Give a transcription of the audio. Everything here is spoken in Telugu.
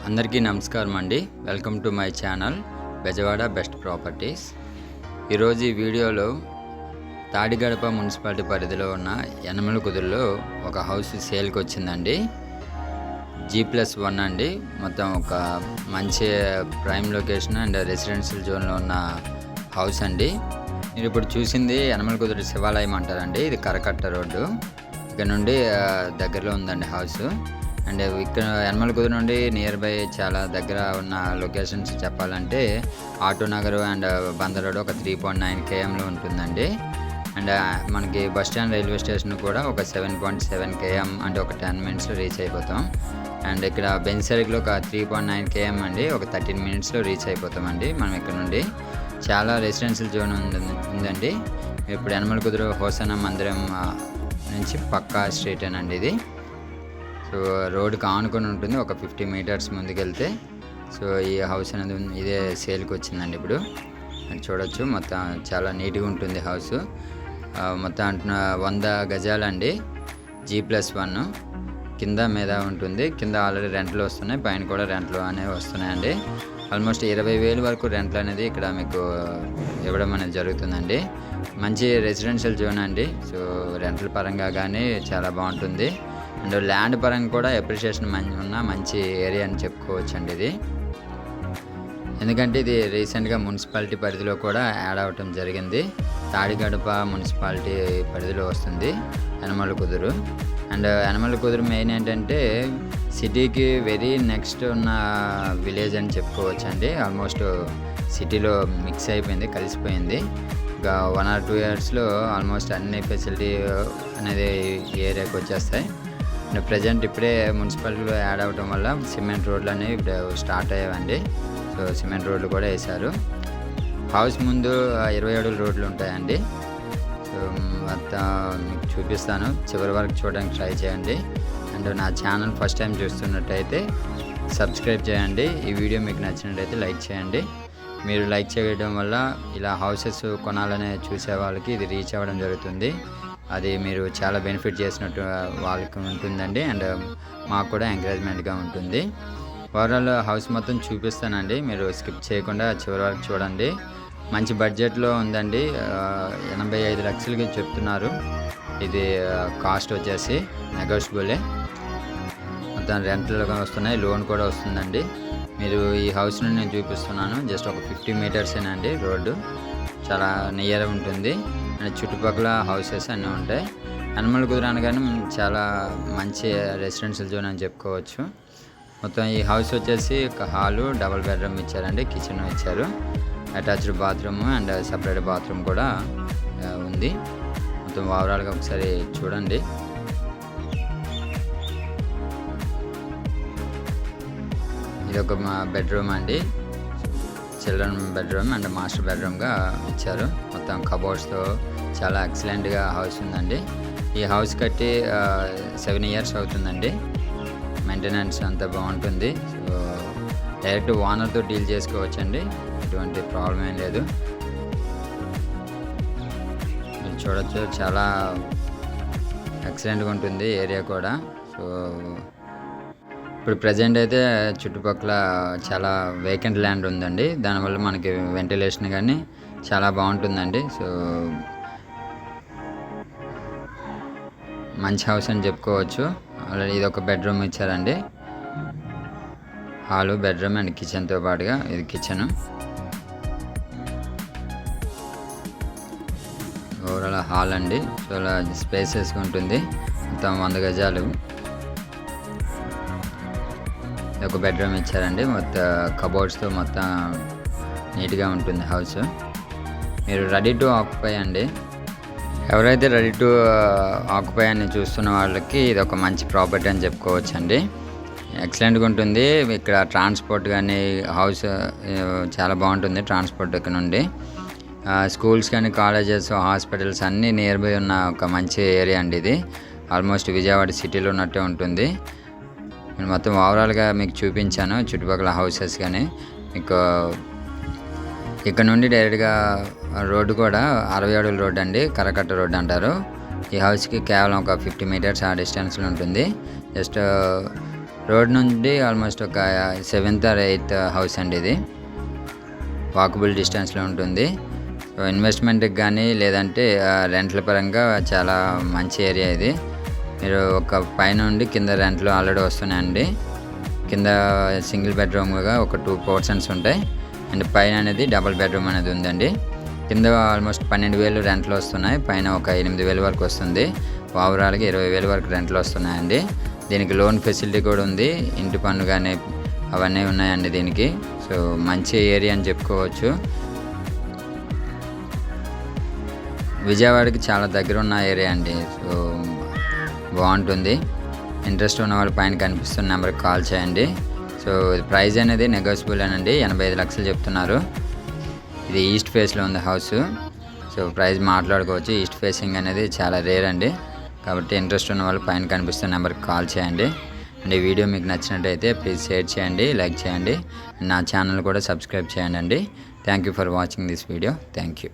అందరికీ నమస్కారం అండి. Welcome to my channel Bezawada best properties. ఈరోజు ఈ వీడియోలో తాడిగడప మున్సిపాలిటీ పరిధిలో ఉన్న యనమల కుదురులో ఒక హౌస్ సేల్కి వచ్చిందండి. G+1 అండి. మొత్తం ఒక మంచి ప్రైమ్ లొకేషన్ అండ్ రెసిడెన్షియల్ జోన్లో ఉన్న హౌస్ అండి. మీరు ఇప్పుడు చూసింది యనమల కుదురు శివాలయం అంటారండి. ఇది కరకట్ట రోడ్డు. ఇక్కడ నుండి దగ్గరలో ఉందండి హౌస్. అండ్ ఇక్కడ యనమల కుదురు నుండి నియర్ బై చాలా దగ్గర ఉన్న లొకేషన్స్ చెప్పాలంటే auto Nagar and Bandar road ఒక 3.9 kmలో ఉంటుందండి. అండ్ మనకి బస్ స్టాండ్ రైల్వే స్టేషన్ కూడా ఒక 7.7 km అంటే ఒక 10 minutesలో రీచ్ అయిపోతాం. అండ్ ఇక్కడ బెంచ్ సర్కిల్ ఒక 3.9 km అండి, ఒక 13 minutesలో రీచ్ అయిపోతామండి మనం ఇక్కడ నుండి. చాలా రెసిడెన్షియల్ జోన్ ఉందండి. ఇప్పుడు యనమల కుదురు హోసన మందిరం నుంచి పక్కా స్ట్రీటేనండి ఇది. సో రోడ్డుకి ఆనుకొని ఉంటుంది, ఒక 50 meters ముందుకెళ్తే. సో ఈ హౌస్ అనేది ఇదే సేల్కి వచ్చిందండి. ఇప్పుడు అది చూడొచ్చు, మొత్తం చాలా నీట్గా ఉంటుంది హౌస్. మొత్తం 100 గజాలండి. G+1 కింద మీద ఉంటుంది. కింద ఆల్రెడీ రెంట్లు వస్తున్నాయి, పైన కూడా రెంట్లు అనేవి వస్తున్నాయండి. ఆల్మోస్ట్ 20,000 వరకు రెంట్లు అనేది ఇక్కడ మీకు ఇవ్వడం అనేది జరుగుతుందండి. మంచి రెసిడెన్షియల్ జోన్ అండి. సో రెంట్ల పరంగా కానీ చాలా బాగుంటుంది. అండ్ ల్యాండ్ పరంగా కూడా అప్రిషియేషన్ ఉన్న మంచి ఏరియా అని చెప్పుకోవచ్చు అండి ఇది. ఎందుకంటే ఇది రీసెంట్గా మున్సిపాలిటీ పరిధిలో కూడా యాడ్ అవ్వటం జరిగింది. తాడిగడప మున్సిపాలిటీ పరిధిలో వస్తుంది యనమల కుదురు. అండ్ యనమల కుదురు మెయిన్ ఏంటంటే సిటీకి వెరీ నెక్స్ట్ ఉన్న విలేజ్ అని చెప్పుకోవచ్చు అండి. ఆల్మోస్ట్ సిటీలో మిక్స్ అయిపోయింది, కలిసిపోయింది. ఇంకా 1 or 2 yearsలో ఆల్మోస్ట్ అన్ని ఫెసిలిటీ అనేది ఈ ఏరియాకి వచ్చేస్తాయి. అండ్ ప్రజెంట్ ఇప్పుడే మున్సిపాలిటీలో యాడ్ అవ్వటం వల్ల సిమెంట్ రోడ్లు అనేవి ఇప్పుడు స్టార్ట్ అయ్యాయండి. సో సిమెంట్ రోడ్లు కూడా వేశారు. హౌస్ ముందు 20 అడుగుల రోడ్లు ఉంటాయండి. సో మొత్తం మీకు చూపిస్తాను, చివరి వరకు చూడడానికి ట్రై చేయండి. అండ్ నా ఛానల్ ఫస్ట్ టైం చూస్తున్నట్టయితే సబ్స్క్రైబ్ చేయండి. ఈ వీడియో మీకు నచ్చినట్టయితే లైక్ చేయండి. మీరు లైక్ చేయడం వల్ల ఇలా హౌసెస్ కొనాలనే చూసే వాళ్ళకి ఇది రీచ్ అవ్వడం జరుగుతుంది. అది మీరు చాలా బెనిఫిట్ చేసినట్టు వాళ్ళకి ఉంటుందండి. అండ్ మాకు కూడా ఎంకరేజ్మెంట్గా ఉంటుంది. ఓవరాల్ హౌస్ మొత్తం చూపిస్తానండి, మీరు స్కిప్ చేయకుండా చివరి వరకు చూడండి. మంచి బడ్జెట్లో ఉందండి. 85 లక్షలకి చెప్తున్నారు. ఇది కాస్ట్ వచ్చేసి నెగోషియబులే. మొత్తం రెంట్లు వస్తున్నాయి, లోన్ కూడా వస్తుందండి. మీరు ఈ హౌస్ని నేను చూపిస్తున్నాను. జస్ట్ ఒక 50 meters అండి రోడ్డు. చాలా నియర్ ఉంటుంది. అండ్ చుట్టుపక్కల హౌసెస్ అన్నీ ఉంటాయి. యనమల కుదురు అనగానే చాలా మంచి రెసిడెన్షియల్ జోన్ అని చెప్పుకోవచ్చు. మొత్తం ఈ హౌస్ వచ్చేసి ఒక హాలు, డబుల్ బెడ్రూమ్ ఇచ్చారండి, కిచెన్ ఇచ్చారు, attached bathroom and separate bathroom కూడా ఉంది. మొత్తం ఓవరాల్గా ఒకసారి చూడండి. ఇది ఒక బెడ్రూమ్ అండి, చిల్డ్రన్ బెడ్రూమ్ అండ్ మాస్టర్ బెడ్రూమ్గా ఇచ్చారు. మొత్తం కబోర్డ్స్తో చాలా ఎక్సలెంట్గా హౌస్ ఉందండి. ఈ హౌస్ కట్టి 7 years అవుతుందండి. మెయింటెనెన్స్ అంతా బాగుంటుంది. సో డైరెక్ట్ ఓనర్తో డీల్ చేసుకోవచ్చండి, ఎటువంటి ప్రాబ్లం ఏం లేదు. మీరు చూడొచ్చు, చాలా ఎక్సలెంట్గా ఉంటుంది ఏరియా కూడా. సో ఇప్పుడు ప్రజెంట్ అయితే చుట్టుపక్కల చాలా వేకెంట్ ల్యాండ్ ఉందండి. దానివల్ల మనకి వెంటిలేషన్ కానీ చాలా బాగుంటుందండి. సో మంచి హౌస్ అని చెప్పుకోవచ్చు. ఆల్రెడీ ఇది ఒక బెడ్రూమ్ ఇచ్చారండి, హాలు, బెడ్రూమ్ అండ్ కిచెన్తో పాటుగా ఇది కిచెన్. ఓవరాల్ హాల్ అండి. చాలా స్పేసెస్గా ఉంటుంది. మొత్తం 100 గజాలు. ఒక బెడ్రూమ్ ఇచ్చారండి. మొత్తం కబోర్డ్స్తో మొత్తం నీట్గా ఉంటుంది హౌస్. మీరు రెడీ టు ఆక్యుపై అండి. ఎవరైతే రెడీ టు ఆక్యుపై అని చూస్తున్న వాళ్ళకి ఇది ఒక మంచి ప్రాపర్టీ అని చెప్పుకోవచ్చు అండి. ఎక్సలెంట్గా ఉంటుంది. ఇక్కడ ట్రాన్స్పోర్ట్ కానీ హౌస్ చాలా బాగుంటుంది. ట్రాన్స్పోర్ట్ ఇక్కడ నుండి స్కూల్స్ కానీ కాలేజెస్, హాస్పిటల్స్ అన్నీ నియర్ బై ఉన్న ఒక మంచి ఏరియా అండి ఇది. ఆల్మోస్ట్ విజయవాడ సిటీలో ఉన్నట్టే ఉంటుంది. నేను మొత్తం ఓవరాల్గా మీకు చూపించాను చుట్టుపక్కల హౌసెస్ కానీ. మీకు ఇక్కడ నుండి డైరెక్ట్గా రోడ్డు కూడా 60 అడుగుల రోడ్డు అండి, కరకట్ట రోడ్డు అంటారు. ఈ హౌస్కి కేవలం ఒక 50 meters ఆ డిస్టెన్స్లో ఉంటుంది. జస్ట్ రోడ్ నుండి ఆల్మోస్ట్ ఒక 7th or 8th హౌస్ అండి ఇది. వాకబుల్ డిస్టెన్స్లో ఉంటుంది. సో ఇన్వెస్ట్మెంట్కి కానీ లేదంటే రెంట్ల పరంగా చాలా మంచి ఏరియా ఇది. మీరు ఒక పైనుండి కింద రెంట్లు ఆల్రెడీ వస్తున్నాయండి. కింద సింగిల్ బెడ్రూమ్గా ఒక 2 పోర్షన్స్ ఉంటాయి అండ్ పైన అనేది డబుల్ బెడ్రూమ్ అనేది ఉందండి. కింద ఆల్మోస్ట్ 12,000 రెంట్లు వస్తున్నాయి, పైన ఒక 8,000 వరకు వస్తుంది. ఓవరాల్గా 20,000 వరకు రెంట్లు వస్తున్నాయండి. దీనికి లోన్ ఫెసిలిటీ కూడా ఉంది, ఇంటి పన్ను కానీ అవన్నీ ఉన్నాయండి దీనికి. సో మంచి ఏరియా అని చెప్పుకోవచ్చు. విజయవాడకి చాలా దగ్గర ఉన్న ఏరియా అండి. సో బాగుంటుంది. ఇంట్రెస్ట్ ఉన్న వాళ్ళు పైన కనిపిస్తున్న నెంబర్కి కాల్ చేయండి. సో ప్రైస్ అనేది నెగోషియబుల్ అనండి. 85 లక్షలు చెప్తున్నారు. ఇది ఈస్ట్ ఫేస్లో ఉంది హౌస్. సో ప్రైస్ మాట్లాడుకోవచ్చు. ఈస్ట్ ఫేసింగ్ అనేది చాలా రేర్ అండి. కాబట్టి ఇంట్రెస్ట్ ఉన్న వాళ్ళు పైన కనిపిస్తున్న నెంబర్కి కాల్ చేయండి. అండ్ ఈ వీడియో మీకు నచ్చినట్టయితే ప్లీజ్ షేర్ చేయండి, లైక్ చేయండి. నా ఛానల్ కూడా సబ్స్క్రైబ్ చేయండి అండి. Thank you for watching this video. Thank you.